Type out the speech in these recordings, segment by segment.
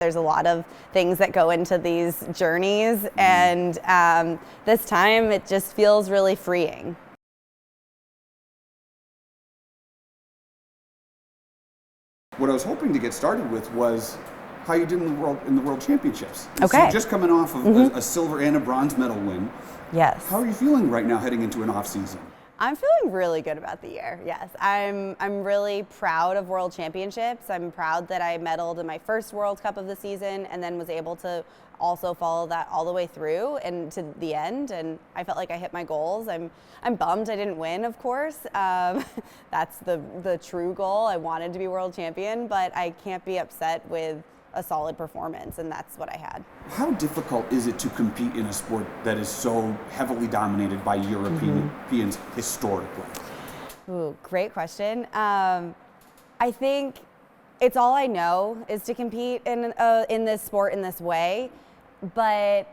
There's a lot of things that go into these journeys, and this time it just feels really freeing. What I was hoping to get started with was how you did in the World Championships. Okay. So you're just coming off of a silver and a bronze medal win. Yes. How are you feeling right now heading into an off season? I'm feeling really good about the year. Yes, I'm really proud of World Championships. I'm proud that I medaled in my first World Cup of the season, and then was able to also follow that all the way through and to the end. And I felt like I hit my goals. I'm bummed I didn't win, of course. That's the true goal. I wanted to be world champion, but I can't be upset with a solid performance, and that's what I had. How difficult is it to compete in a sport that is so heavily dominated by Europeans historically? Ooh, great question. I think it's all I know is to compete in this sport in this way, but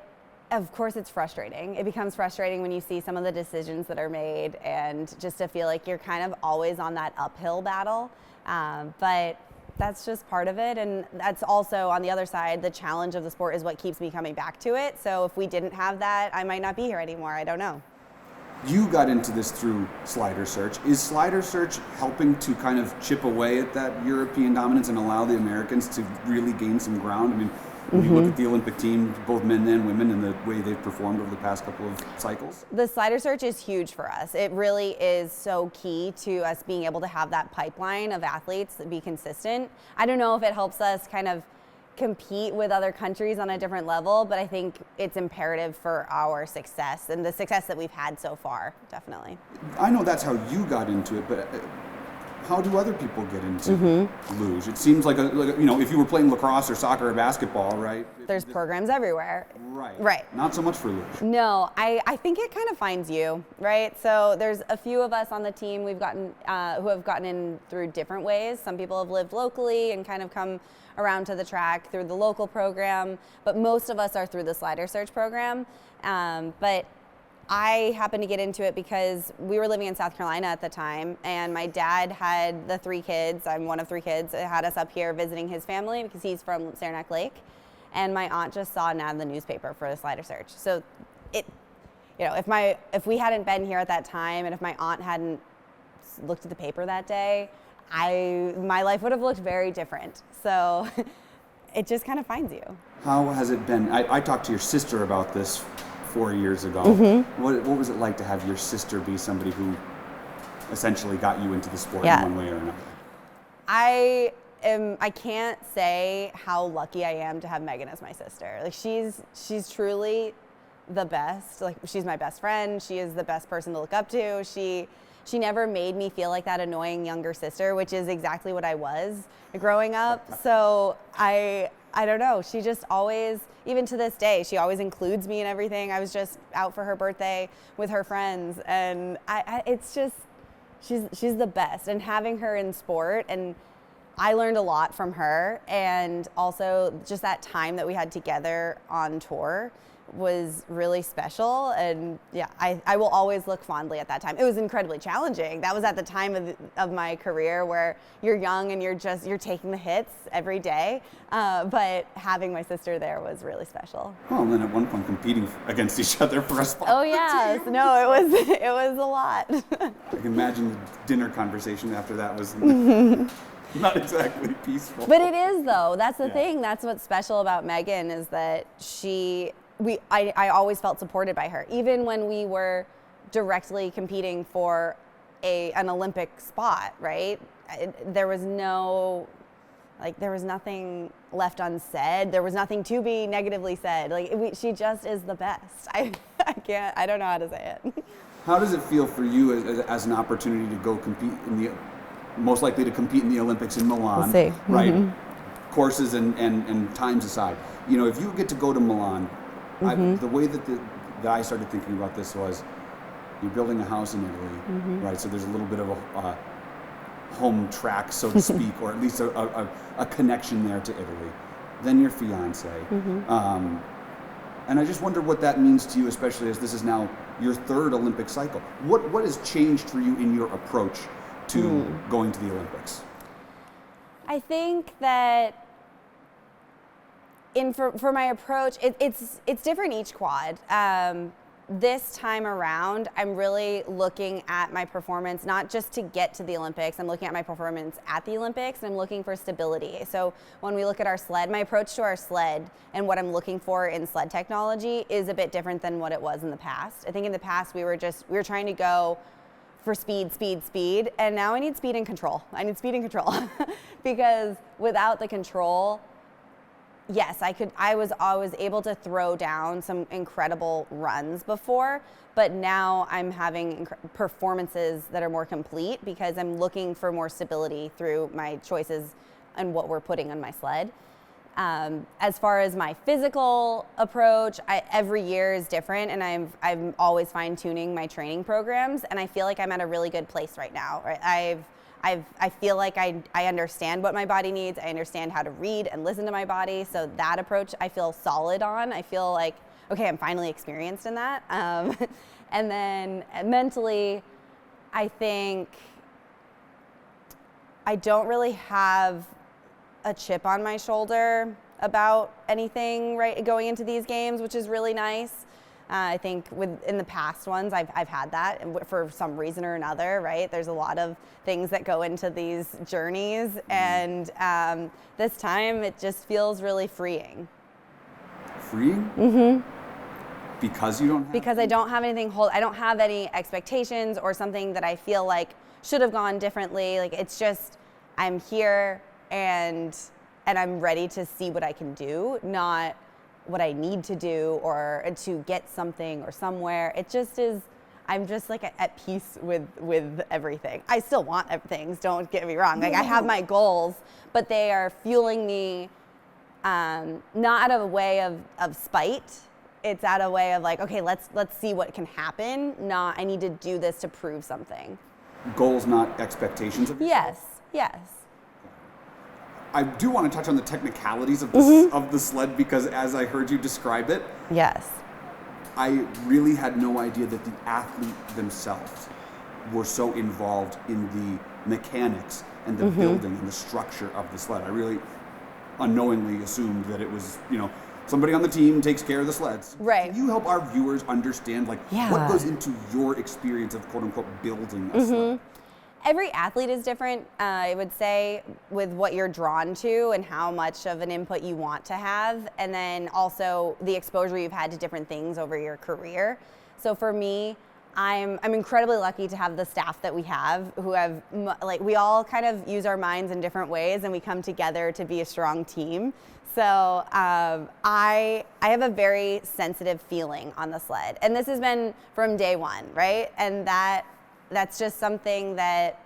of course it's frustrating. It becomes frustrating when you see some of the decisions that are made, and just to feel like you're kind of always on that uphill battle. But that's just part of it, and that's also, on the other side, the challenge of the sport is what keeps me coming back to it. So if we didn't have that, I might not be here anymore. I don't know. You got into this through slider search. Is slider search helping to kind of chip away at that European dominance and allow the Americans to really gain some ground? I mean, when you look at the Olympic team, both men and women, and the way they've performed over the past couple of cycles? The slider search is huge for us. It really is so key to us being able to have that pipeline of athletes that be consistent. I don't know if it helps us kind of compete with other countries on a different level, but I think it's imperative for our success and the success that we've had so far, definitely. I know that's how you got into it, but how do other people get into luge? It seems like, if you were playing lacrosse or soccer or basketball, right? There's programs everywhere. Right. Not so much for luge. No, I think it kind of finds you, right? So there's a few of us on the team who have gotten in through different ways. Some people have lived locally and kind of come around to the track through the local program, but most of us are through the slider search program. But I happened to get into it because we were living in South Carolina at the time, and my dad had the 3 kids. I'm one of 3 kids. It had us up here visiting his family because he's from Saranac Lake, and my aunt just saw an ad in the newspaper for the slider search. So if we hadn't been here at that time, and if my aunt hadn't looked at the paper that day, my life would have looked very different. So it just kind of finds you. How has it been? I talked to your sister about this 4 years ago. What was it like to have your sister be somebody who essentially got you into the sport in one way or another? I can't say how lucky I am to have Megan as my sister. Like, she's truly the best. Like, she's my best friend. She is the best person to look up to. She never made me feel like that annoying younger sister, which is exactly what I was growing up. So I don't know. She just always, even to this day, she always includes me in everything. I was just out for her birthday with her friends, and it's just, she's the best. And having her in sport, and I learned a lot from her, and also just that time that we had together on tour was really special. And yeah, I will always look fondly at that time. It was incredibly challenging. That was at the time of my career where you're young and you're taking the hits every day. But having my sister there was really special. Well, and then at one point competing against each other for a spot. Oh yes, no, it was a lot. I can imagine the dinner conversation after that was not exactly peaceful. But it is, though. That's the thing. That's what's special about Megan, is that I always felt supported by her, even when we were directly competing for an Olympic spot, right? There was nothing left unsaid. There was nothing to be negatively said. She just is the best. I don't know how to say it. How does it feel for you as an opportunity to go compete most likely to compete in the Olympics in Milan, we'll see. Right? Courses and times aside, if you get to go to Milan, the way that I started thinking about this was, you're building a house in Italy, right? So there's a little bit of a home track, so to speak, or at least a connection there to Italy. Then your fiancé. And I just wonder what that means to you, especially as this is now your 3rd Olympic cycle. What has changed for you in your approach to going to the Olympics? I think that for my approach, it's different each quad. This time around, I'm really looking at my performance, not just to get to the Olympics. I'm looking at my performance at the Olympics, and I'm looking for stability. So when we look at our sled, my approach to our sled and what I'm looking for in sled technology is a bit different than what it was in the past. I think in the past we were trying to go for speed, and now I need speed and control. I need speed and control because without the control, yes, I was always able to throw down some incredible runs before, but now I'm having performances that are more complete because I'm looking for more stability through my choices and what we're putting on my sled. As far as my physical approach, every year is different, and I'm always fine-tuning my training programs, and I feel like I'm at a really good place right now. Right? I feel like I understand what my body needs. I understand how to read and listen to my body. So that approach I feel solid on. I feel like, okay, I'm finally experienced in that. And then mentally, I think I don't really have a chip on my shoulder about anything right going into these games, which is really nice. I think in the past ones, I've had that for some reason or another, right? There's a lot of things that go into these journeys, and this time it just feels really freeing. Freeing? Mm-hmm. Because you don't have Because I don't have anything I don't have any expectations or something that I feel like should have gone differently. Like, it's just, I'm here and I'm ready to see what I can do, not what I need to do or to get something or somewhere. It just is, I'm just like at peace with everything. I still want things, don't get me wrong. Like, I have my goals, but they are fueling me, not out of a way of spite. It's out of a way of like, okay, let's see what can happen. Not, I need to do this to prove something. Goals, not expectations of yourself? Yes. I do want to touch on the technicalities of the sled, because as I heard you describe it, yes, I really had no idea that the athlete themselves were so involved in the mechanics and the building and the structure of the sled. I really unknowingly assumed that it was, somebody on the team takes care of the sleds. Right. Can you help our viewers understand what goes into your experience of quote unquote building a sled? Every athlete is different, I would say, with what you're drawn to and how much of an input you want to have, and then also the exposure you've had to different things over your career. So for me, I'm incredibly lucky to have the staff that we have, who have, we all kind of use our minds in different ways, and we come together to be a strong team. So I have a very sensitive feeling on the sled, and this has been from day one, right? And that's just something that,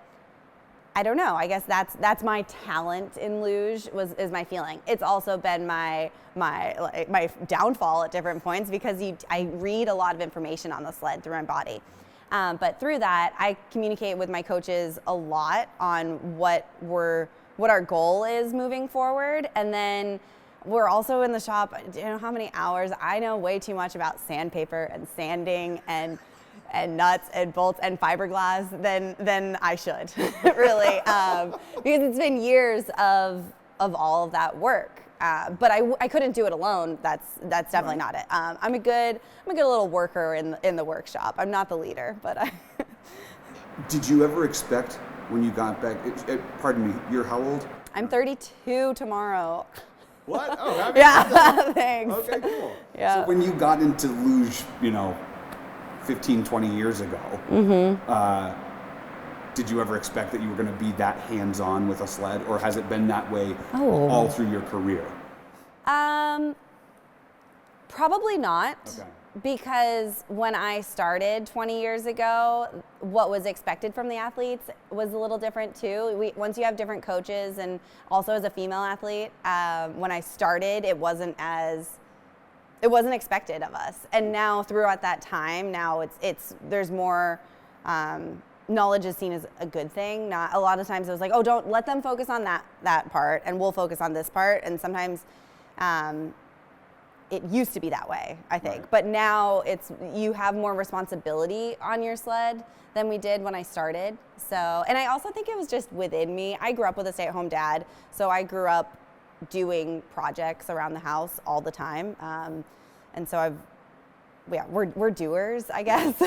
I don't know, I guess that's my talent in luge is my feeling. It's also been my downfall at different points, because I read a lot of information on the sled through my body. But through that, I communicate with my coaches a lot on what our goal is moving forward. And then we're also in the shop, do you know how many hours? I know way too much about sandpaper and sanding and nuts and bolts and fiberglass than I should, really, because it's been years of all of that work. But I couldn't do it alone. That's definitely not it. I'm a good little worker in the workshop. I'm not the leader, but I. Did you ever expect when you got back? Pardon me. You're how old? I'm 32 tomorrow. What? Oh, happy yeah. Thanks. Okay, cool. Yeah. So when you got into luge, 15, 20 years ago, did you ever expect that you were going to be that hands-on with a sled, or has it been that way all through your career? Probably not. Okay. Because when I started 20 years ago, what was expected from the athletes was a little different too. Once you have different coaches, and also as a female athlete, when I started, it wasn't expected of us. And now throughout that time, now there's more, knowledge is seen as a good thing. Not a lot of times it was like, oh, don't let them focus on that part, and we'll focus on this part. And sometimes, it used to be that way, I think. Right. But now you have more responsibility on your sled than we did when I started. So, and I also think it was just within me. I grew up with a stay-at-home dad, so I grew up doing projects around the house all the time. And so we're doers, I guess.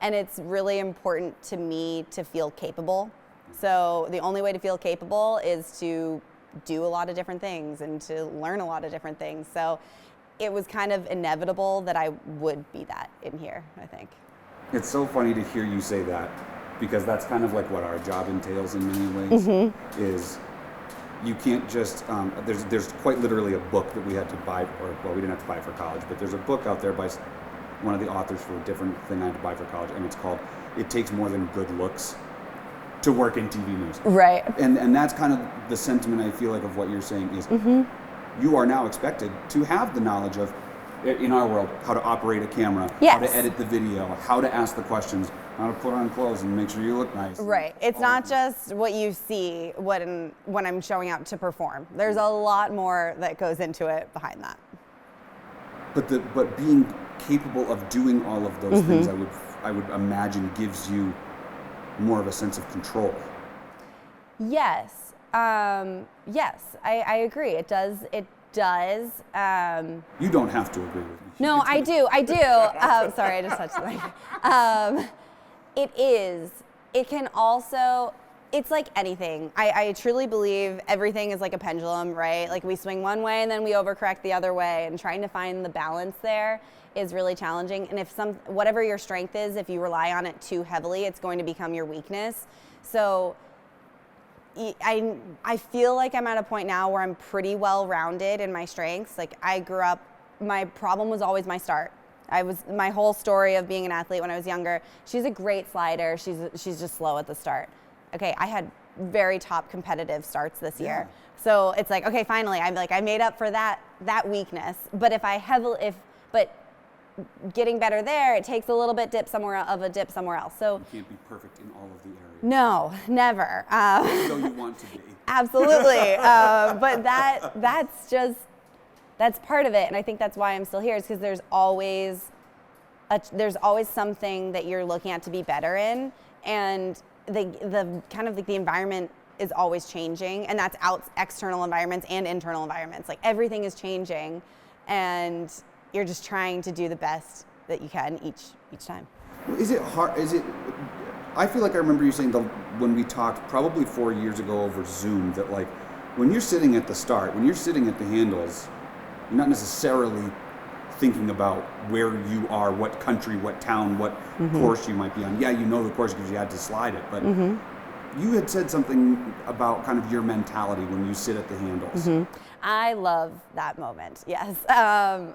And it's really important to me to feel capable. So the only way to feel capable is to do a lot of different things and to learn a lot of different things. So it was kind of inevitable that I would be that in here, I think. It's so funny to hear you say that, because that's kind of like what our job entails in many ways, is you can't just, there's quite literally a book that we had to buy, we didn't have to buy for college, but there's a book out there by one of the authors for a different thing I had to buy for college, and it's called It Takes More Than Good Looks to Work in TV News. Right. And that's kind of the sentiment I feel like of what you're saying is you are now expected to have the knowledge of, in our world, how to operate a camera, how to edit the video, how to ask the questions, how to put on clothes and make sure you look nice. Right. It's not just what you see when I'm showing out to perform. There's a lot more that goes into it behind that. But being capable of doing all of those things, I would imagine, gives you more of a sense of control. Yes. Yes, I agree. It does. You don't have to agree with me. No, I do. Sorry, I just touched something. It can also, it's like anything. I truly believe everything is like a pendulum, right? Like we swing one way and then we overcorrect the other way, and trying to find the balance there is really challenging. And if whatever your strength is, if you rely on it too heavily, it's going to become your weakness. So I feel like I'm at a point now where I'm pretty well-rounded in my strengths. Like I grew up, my problem was always my start. My whole story of being an athlete when I was younger, she's a great slider, she's just slow at the start. Okay, I had very top competitive starts this year. So it's like, okay, finally, I made up for that weakness. But but getting better there, it takes a little bit dip somewhere else. So you can't be perfect in all of the areas. No, never. Though you want to be. Absolutely. But that's part of it, and I think that's why I'm still here, is because there's always something that you're looking at to be better in, and the kind of like the environment is always changing, and that's external environments and internal environments. Like everything is changing, and you're just trying to do the best that you can each time. Is it hard? I feel like I remember you saying when we talked probably 4 years ago over Zoom that like when you're sitting at the start, when you're sitting at the handles, you're not necessarily thinking about where you are, what country, what town, what course you might be on. Yeah, you know the course because you had to slide it, but you had said something about kind of your mentality when you sit at the handles. I love that moment, yes.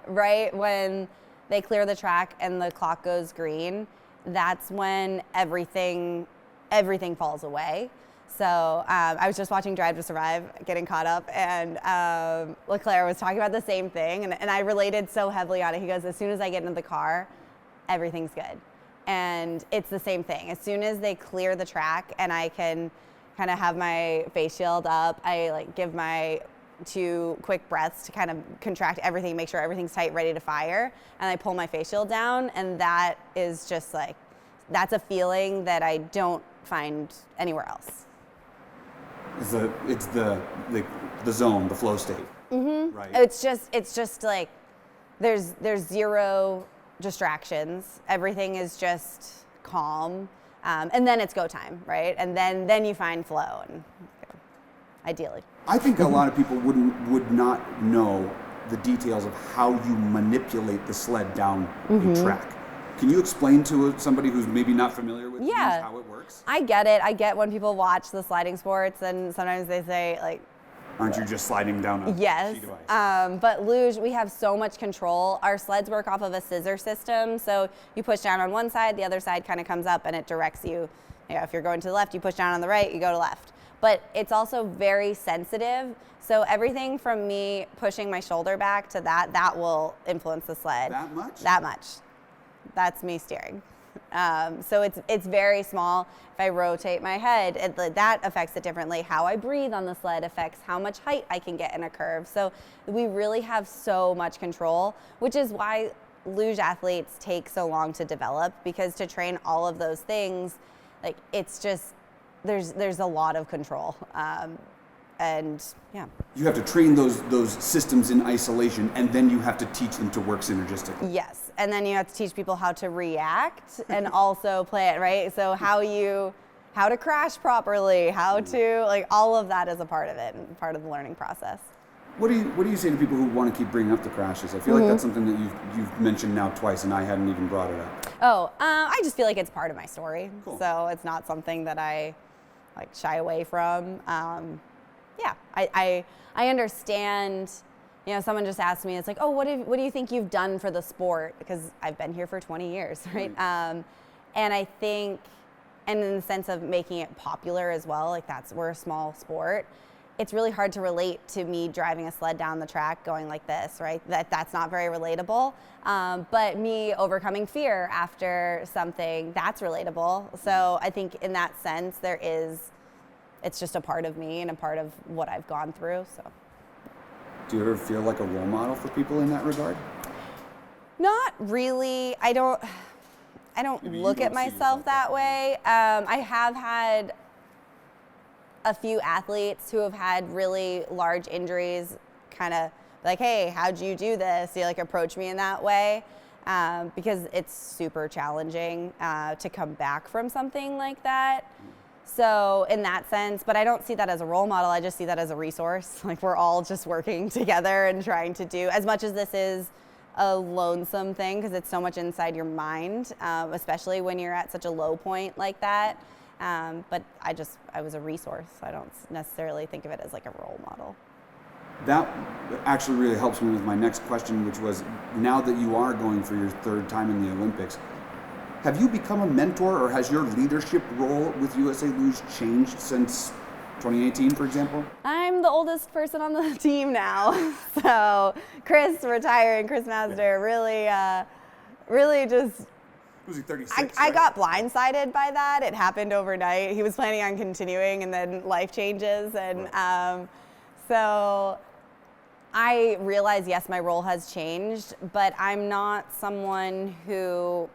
Right when they clear the track and the clock goes green, that's when everything falls away. So I was just watching Drive to Survive, getting caught up, and Leclerc was talking about the same thing, and I related so heavily on it. He goes, as soon as I get into the car, everything's good. And it's the same thing. As soon as they clear the track and I can kind of have my face shield up, I like give my 2 quick breaths to kind of contract everything, make sure everything's tight, ready to fire, and I pull my face shield down, and that is just like, that's a feeling that I don't find anywhere else. It's the zone, the flow state, right? It's just like there's zero distractions. Everything is just calm, and then it's go time, right? And then you find flow, and ideally. I think a lot of people would not know the details of how you manipulate the sled down a track. Can you explain to somebody who's maybe not familiar with how it works? I get it. I get when people watch the sliding sports and sometimes they say like, aren't you just sliding down a sheet of ice? But luge, we have so much control. Our sleds work off of a scissor system. So you push down on one side, the other side kind of comes up and it directs you. If you're going to the left, you push down on the right, you go to left. But it's also very sensitive. So everything from me pushing my shoulder back to that will influence the sled. That much? That much. That's me steering. So it's very small. If I rotate my head, that affects it differently. How I breathe on the sled affects how much height I can get in a curve. So we really have so much control, which is why luge athletes take so long to develop, because to train all of those things, like it's just, there's a lot of control. And yeah. You have to train those systems in isolation, and then you have to teach them to work synergistically. Yes, and then you have to teach people how to react and also play it, right? So how to crash properly, how to, like, all of that is a part of it and part of the learning process. What do you say to people who want to keep bringing up the crashes? I feel like that's something that you've mentioned now twice, and I hadn't even brought it up. Oh, I just feel like it's part of my story. Cool. So it's not something that I like shy away from. Yeah, I understand. You know, someone just asked me, it's like, oh, what do you think you've done for the sport? Because I've been here for 20 years, right? And I think, and in the sense of making it popular as well, like we're a small sport. It's really hard to relate to me driving a sled down the track going like this, right? That's not very relatable. But me overcoming fear after something, that's relatable. So I think in that sense, it's just a part of me and a part of what I've gone through. So. Do you ever feel like a role model for people in that regard? Not really. I don't look at myself that way. I have had a few athletes who have had really large injuries kind of like, hey, how'd you do this? They like approach me in that way because it's super challenging to come back from something like that. So in that sense, but I don't see that as a role model. I just see that as a resource. Like we're all just working together and trying to do, as much as this is a lonesome thing because it's so much inside your mind, especially when you're at such a low point like that. But I was a resource. I don't necessarily think of it as like a role model. That actually really helps me with my next question, which was, now that you are going for your third time in the Olympics, have you become a mentor, or has your leadership role with USA Luge changed since 2018, for example? I'm the oldest person on the team now. So Chris retiring, Chris Master, really just... Was he 36? I got blindsided by that. It happened overnight. He was planning on continuing, and then life changes. And so I realize, yes, my role has changed, but I'm not someone who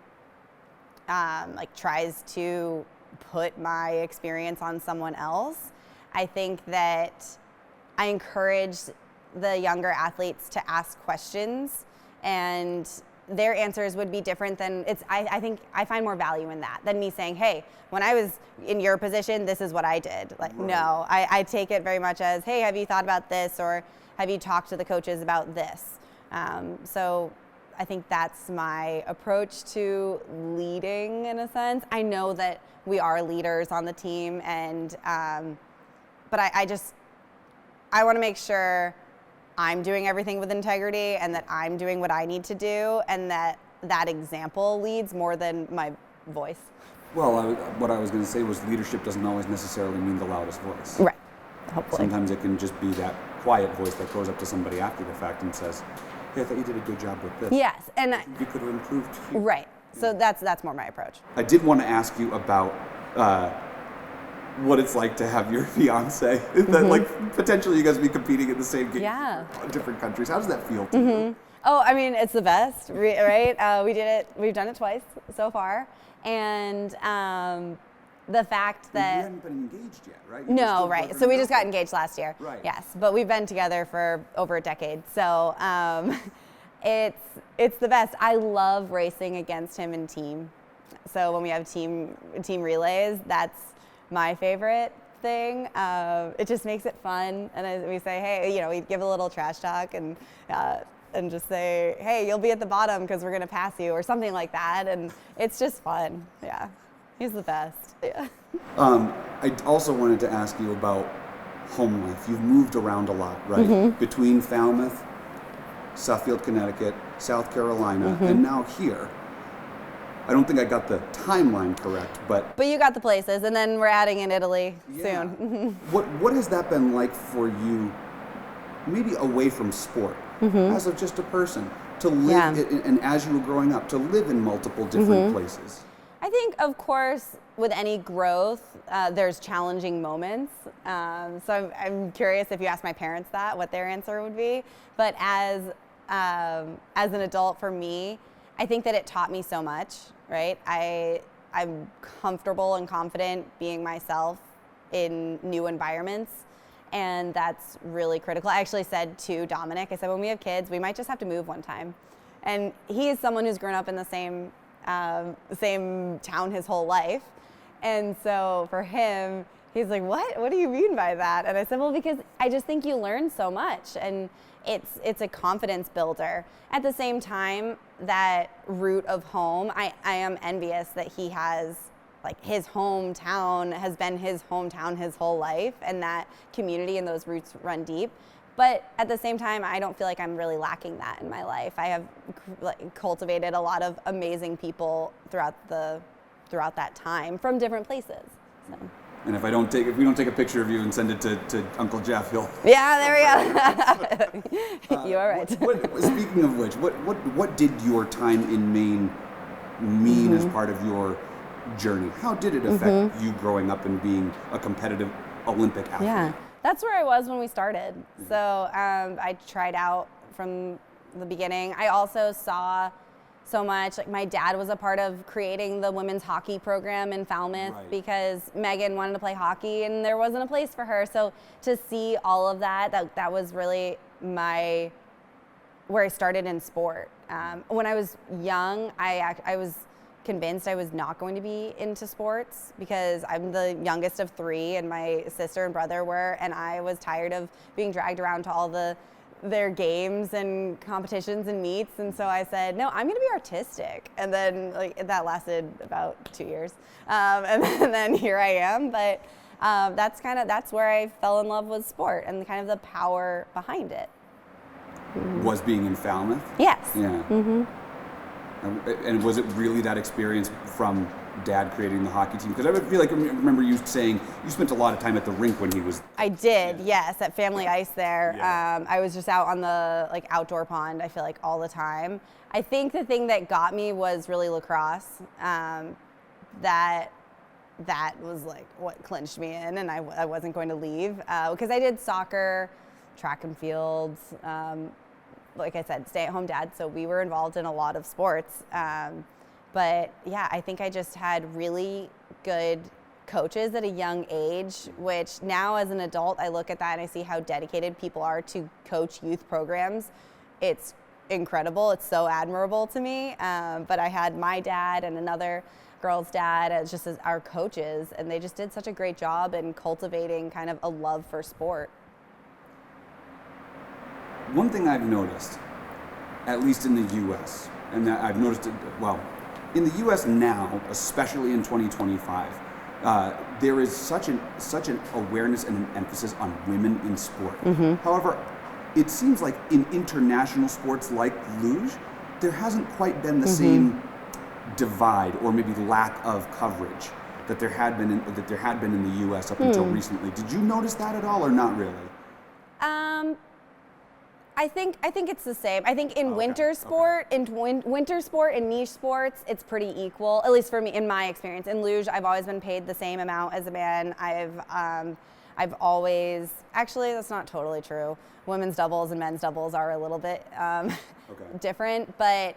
like tries to put my experience on someone else. I think that I encourage the younger athletes to ask questions, and their answers would be different than I think I find more value in that than me saying, hey, when I was in your position, this is what I did. Like, no, I take it very much as, hey, have you thought about this, or have you talked to the coaches about this? So I think that's my approach to leading in a sense. I know that we are leaders on the team, and but I want to make sure I'm doing everything with integrity and that I'm doing what I need to do, and that example leads more than my voice. Well, what I was going to say was leadership doesn't always necessarily mean the loudest voice. Right. Hopefully. Sometimes it can just be that quiet voice that goes up to somebody after the fact and says, hey, I thought you did a good job with this. Yes. And you could have improved here. Right. So that's more my approach. I did want to ask you about what it's like to have your fiancé. That like potentially you guys be competing in the same game in different countries. How does that feel to you? Oh, I mean, it's the best, right? We've done it twice so far. And the fact that... You hadn't been engaged yet, right? No, right. So we just got engaged last year. Right. Yes, but we've been together for over a decade. So it's the best. I love racing against him in team. So when we have team relays, that's my favorite thing. It just makes it fun. And we say, hey, we give a little trash talk and just say, hey, you'll be at the bottom because we're going to pass you, or something like that. And it's just fun. Yeah. He's the best. Yeah. I also wanted to ask you about home life. You've moved around a lot, right? Between Falmouth, Suffield, Connecticut, South Carolina, and now here. I don't think I got the timeline correct, but you got the places, and then we're adding in Italy soon. What has that been like for you, maybe away from sport, as of just a person, to live, and as you were growing up, to live in multiple different places? I think, of course, with any growth, there's challenging moments. So I'm curious if you ask my parents that, what their answer would be. But as an adult, for me, I think that it taught me so much, right? I'm comfortable and confident being myself in new environments. And that's really critical. I actually said to Dominic, I said, when we have kids, we might just have to move one time. And he is someone who's grown up in the same town his whole life. And so for him, he's like, what do you mean by that? And I said, well, because I just think you learn so much, and it's a confidence builder. At the same time, that root of home, I am envious that he has, like, his hometown has been his hometown his whole life, and that community and those roots run deep. But at the same time, I don't feel like I'm really lacking that in my life. I have cultivated a lot of amazing people throughout that time from different places. So. And if we don't take a picture of you and send it to Uncle Jeff, he'll. Yeah, there we go. You are right. Speaking of which, what did your time in Maine mean as part of your journey? How did it affect you growing up and being a competitive Olympic athlete? Yeah, that's where I was when we started. So I tried out from the beginning. I also saw so much, like, my dad was a part of creating the women's hockey program in Falmouth because Megan wanted to play hockey and there wasn't a place for her. So to see all of that was really where I started in sport. When I was young, I was convinced I was not going to be into sports because I'm the youngest of three and my sister and brother were, and I was tired of being dragged around to all their games and competitions and meets. And so I said, no, I'm going to be artistic. And then that lasted about 2 years. And then here I am. But that's where I fell in love with sport and kind of the power behind it. Was being in Falmouth? Yes. Yeah. Mm-hmm. And was it really that experience from Dad creating the hockey team? Because I feel like I remember you saying you spent a lot of time at the rink when he was. I did, yes, at Family Ice there. Yeah. I was just out on the outdoor pond, I feel like, all the time. I think the thing that got me was really lacrosse. That was like what clinched me in, and I wasn't going to leave because I did soccer, track and field. Like I said, stay-at-home dad, so we were involved in a lot of sports. But yeah, I think I just had really good coaches at a young age, which now as an adult, I look at that and I see how dedicated people are to coach youth programs. It's incredible. It's so admirable to me. But I had my dad and another girl's dad as our coaches, and they just did such a great job in cultivating kind of a love for sport. One thing I've noticed, at least in the U.S., and that I've noticed it, well, in the U.S. now, especially in 2025, there is such an awareness and an emphasis on women in sport. Mm-hmm. However, it seems like in international sports like luge, there hasn't quite been the same divide or maybe lack of coverage that there had been in the U.S. up until recently. Did you notice that at all, or not really? I think it's the same. I think in winter sport, winter sport and niche sports, it's pretty equal. At least for me, in my experience. In luge, I've always been paid the same amount as a man. I've always, actually, that's not totally true. Women's doubles and men's doubles are a little bit different, but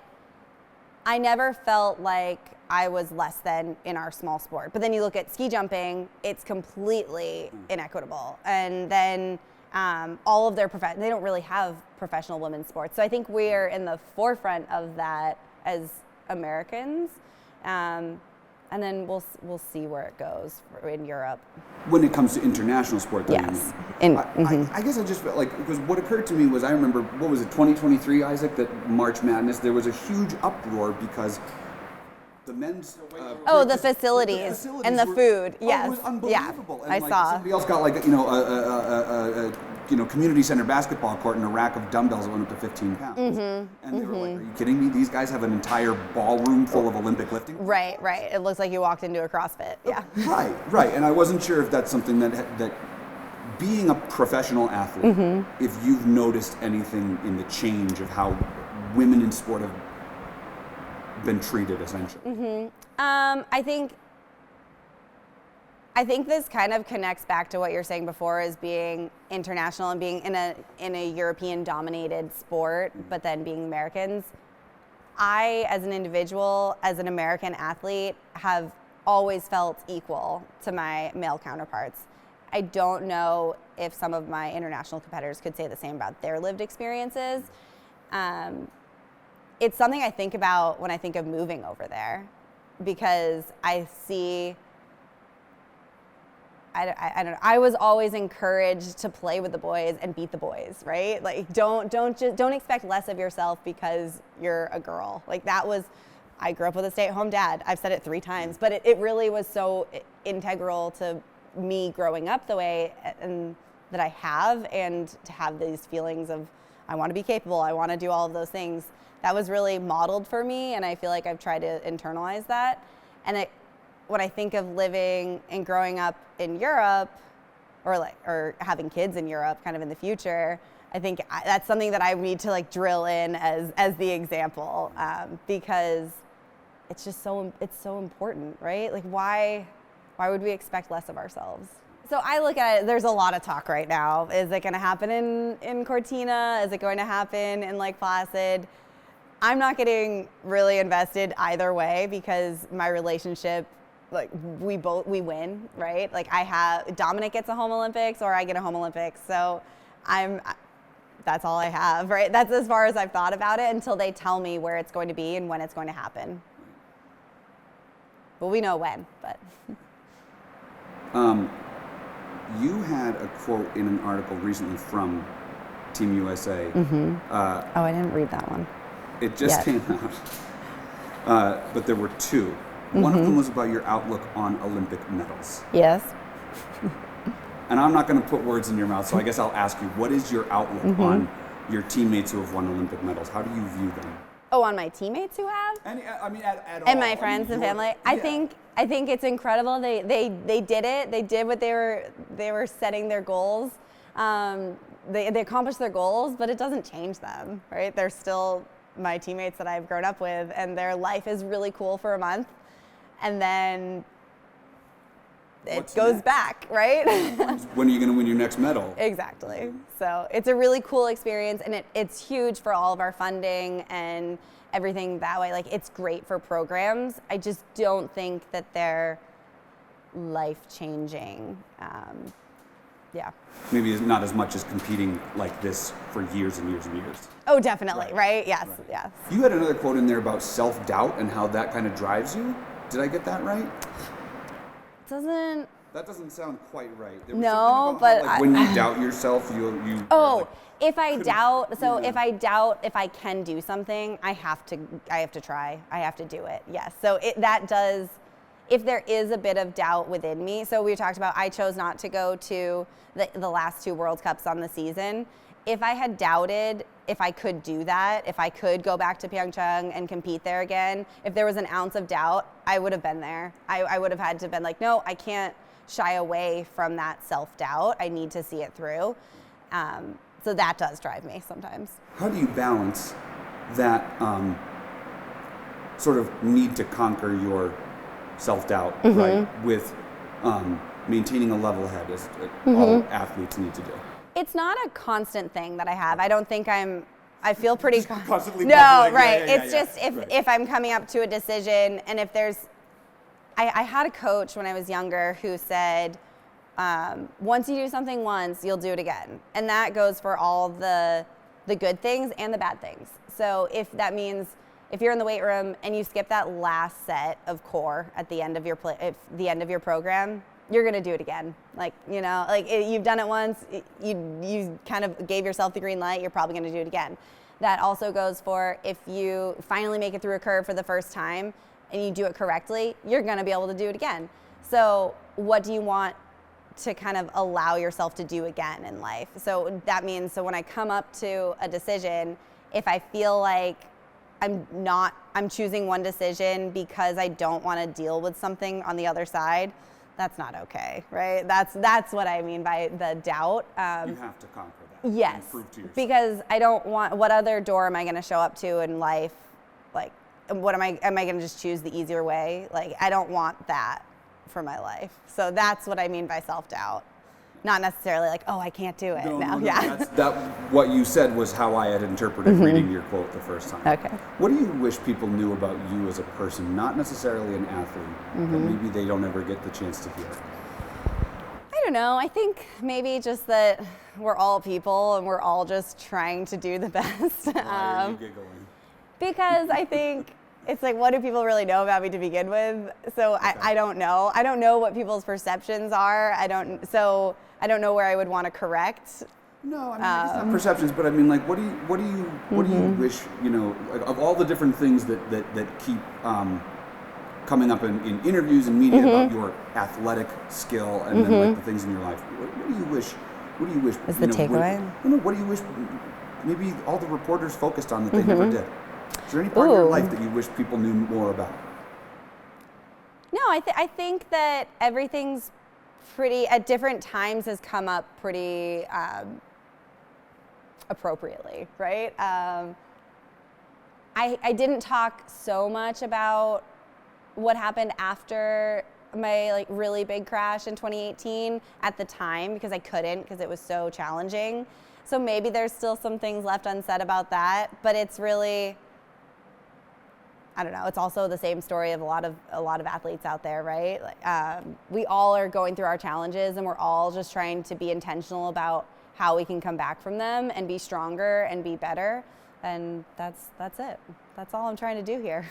I never felt like I was less than in our small sport. But then you look at ski jumping, it's completely inequitable. And then all of their they don't really have professional women's sports. So I think we're in the forefront of that as Americans. And then we'll see where it goes in Europe. When it comes to international sport, though, yes. I guess I just felt like, because what occurred to me was, I remember, what was it, 2023, Isaac, that March Madness, there was a huge uproar because the men's the facilities and the food. Yes. It was unbelievable. Yeah, and I saw. Somebody else got a community center basketball court and a rack of dumbbells that went up to 15 pounds. Mm-hmm. And they were like, "Are you kidding me? These guys have an entire ballroom full of Olympic lifting." Right. It looks like you walked into a CrossFit. Yeah. Right. And I wasn't sure if that's something that being a professional athlete, if you've noticed anything in the change of how women in sport have been treated, essentially. I think this kind of connects back to what you're saying before, as being international and being in a European-dominated sport, but then being Americans. I, as an individual, as an American athlete, have always felt equal to my male counterparts. I don't know if some of my international competitors could say the same about their lived experiences. It's something I think about when I think of moving over there, because I see, I don't know, I was always encouraged to play with the boys and beat the boys, right? Like, don't expect less of yourself because you're a girl. Like, that was, I grew up with a stay-at-home dad. I've said it 3 times, but it really was so integral to me growing up the way and that I have, and to have these feelings of, I want to be capable, I want to do all of those things. That was really modeled for me, and I feel like I've tried to internalize that. And when I think of living and growing up in Europe, or having kids in Europe kind of in the future, I think that's something that I need to like drill in as the example, because it's just so important, right? Like, why would we expect less of ourselves? So I look at it, there's a lot of talk right now. Is it going to happen in Cortina? Is it going to happen in Lake Placid? I'm not getting really invested either way, because my relationship, like, we win, right? Like, Dominic gets a home Olympics or I get a home Olympics. So that's all I have, right? That's as far as I've thought about it until they tell me where it's going to be and when it's going to happen. Well, we know when, but. You had a quote in an article recently from Team USA. Mm-hmm. I didn't read that one. It just came out. But there were 2. Mm-hmm. One of them was about your outlook on Olympic medals. Yes. And I'm not going to put words in your mouth, so I guess I'll ask you, what is your outlook on your teammates who have won Olympic medals? How do you view them? Oh, on my teammates who have? At all. And my friends and family. Yeah. I think it's incredible. They did it. They did what they were setting their goals. They accomplished their goals, but it doesn't change them, right? They're still my teammates that I've grown up with, and their life is really cool for a month, and then it goes back, right? When are you going to win your next medal? Exactly. So it's a really cool experience, and it's huge for all of our funding and everything that way. Like, it's great for programs. I just don't think that they're life-changing. Yeah. Maybe not as much as competing like this for years and years and years. Oh, definitely, right? Yes, right. Yes. You had another quote in there about self-doubt and how that kind of drives you. Did I get that right? That doesn't sound quite right. No, but how, when you doubt yourself, you. Oh, like, if I doubt if I can do something, I have to try. I have to do it. Yes. So that does. If there is a bit of doubt within me, so we talked about, I chose not to go to the last 2 World Cups on the season. If I had doubted if I could do that, if I could go back to Pyeongchang and compete there again, if there was an ounce of doubt, I would have been there. I would have had to have been like, no, I can't shy away from that self-doubt. I need to see it through. So that does drive me sometimes. How do you balance that sort of need to conquer your self-doubt, right, with maintaining a level head, as all athletes need to do? It's not a constant thing that I have. I don't think I feel pretty constantly. No, right. It's just if I'm coming up to a decision, and if there's, I had a coach when I was younger who said, once you do something once, you'll do it again, and that goes for all the good things and the bad things. So if that means, if you're in the weight room and you skip that last set of core at the end of your the end of your program, you're gonna do it again. Like, you know, like you've done it once, you kind of gave yourself the green light, you're probably gonna do it again. That also goes for if you finally make it through a curve for the first time and you do it correctly, you're gonna be able to do it again. So what do you want to kind of allow yourself to do again in life? So that means, so when I come up to a decision, if I feel like I'm choosing one decision because I don't want to deal with something on the other side, that's not okay, right? That's what I mean by the doubt. You have to conquer that. Yes, and prove to yourself. Because I don't want, what other door am I going to show up to in life? Like, what am I going to just choose the easier way? Like, I don't want that for my life. So that's what I mean by self-doubt. Not necessarily like, oh, I can't do it now. No, yeah. What you said was how I had interpreted reading your quote the first time. Okay. What do you wish people knew about you as a person, not necessarily an athlete, that maybe they don't ever get the chance to hear? I don't know. I think maybe just that we're all people and we're all just trying to do the best. Why are you giggling? Because I think it's like, what do people really know about me to begin with? So okay. I don't know. I don't know what people's perceptions are. I don't know where I would want to correct. No, I mean, it's not perceptions, but I mean, like, what do you wish, you know, like, of all the different things that keep coming up in interviews and media about your athletic skill and then like the things in your life, what do you wish? Is the takeaway? What do you wish? Maybe all the reporters focused on that they never did. Is there any part of your life that you wish people knew more about? No, I think that everything's pretty, at different times, has come up pretty appropriately, right? I didn't talk so much about what happened after my like really big crash in 2018 at the time because I couldn't, because it was so challenging. So maybe there's still some things left unsaid about that, but it's really, I don't know, it's also the same story of a lot of athletes out there, right? Like, we all are going through our challenges and we're all just trying to be intentional about how we can come back from them and be stronger and be better. And that's it. That's all I'm trying to do here.